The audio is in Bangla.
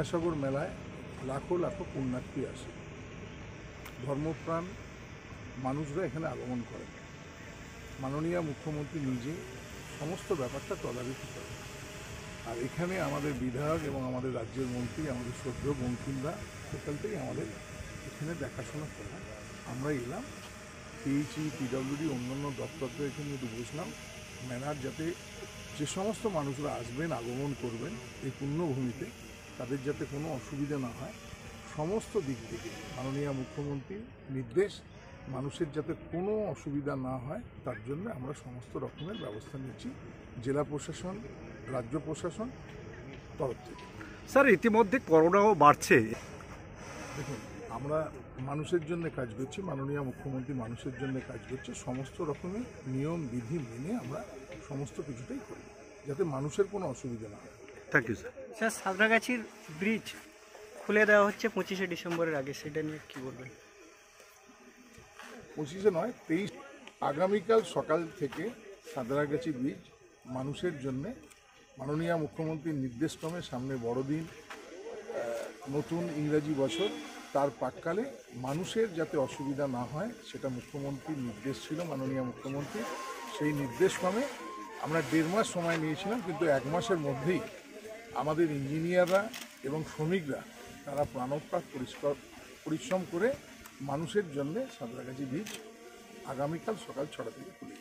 গঙ্গাসাগর মেলায় লাখো লাখো পুণ্যার্থী আসে, ধর্মপ্রাণ মানুষরা এখানে আগমন করেন। মাননীয় মুখ্যমন্ত্রী নিজে সমস্ত ব্যাপারটা তদারকি করেন। আর এখানে আমাদের বিধায়ক এবং আমাদের রাজ্যের মন্ত্রী, আমাদের শ্রদ্ধেয় বঙ্কিমদা টোটালটাই আমাদের এখানে দেখাশোনা করেন। আমরা এলাম, পিএইচই, পিডব্লিউডি, অন্যান্য দপ্তরদের এখানে একটু বুঝলাম মেলার যাতে যে সমস্ত মানুষরা আসবেন, আগমন করবেন এই পুণ্যভূমিতে, তাদের যাতে কোনো অসুবিধা না হয়, সমস্ত দিক থেকে মাননীয় মুখ্যমন্ত্রীর নির্দেশ মানুষের যাতে কোনো অসুবিধা না হয় তার জন্য আমরা সমস্ত রকমের ব্যবস্থা নিচ্ছি জেলা প্রশাসন, রাজ্য প্রশাসন তরফ থেকে। স্যার, ইতিমধ্যে করোনাও বাড়ছে। দেখুন, আমরা মানুষের জন্য কাজ করছি, মাননীয় মুখ্যমন্ত্রী মানুষের জন্য কাজ করছে, সমস্ত রকমের নিয়ম বিধি মেনে আমরা সমস্ত কিছুটাই করি যাতে মানুষের কোনো অসুবিধা না হয়। Thank you sir. স্যার, সাঁতরাগাছির ব্রিজ খুলে দেওয়া হচ্ছে 25শে ডিসেম্বরের আগে, সেটা নিয়ে কী বলবেন? 25-এ নয়, 23 আগামীকাল সকাল থেকে সাঁতরাগাছি ব্রিজ মানুষের জন্যে মাননীয় মুখ্যমন্ত্রীর নির্দেশক্রমে, সামনে বড়দিন, নতুন ইংরাজি বছর, তার প্রাক্কালে মানুষের যাতে অসুবিধা না হয় সেটা মুখ্যমন্ত্রীর নির্দেশ ছিল। মাননীয় মুখ্যমন্ত্রী সেই নির্দেশক্রমে আমরা 1.5 মাস সময় নিয়েছিলাম, কিন্তু 1 মাসের মধ্যেই আমাদের ইঞ্জিনিয়াররা এবং শ্রমিকরা তারা প্রাণপাত পরিশ্রম করে মানুষের জন্য সাঁতরাগাছি ব্রিজ আগামীকাল সকাল 6টা থেকে খুলে।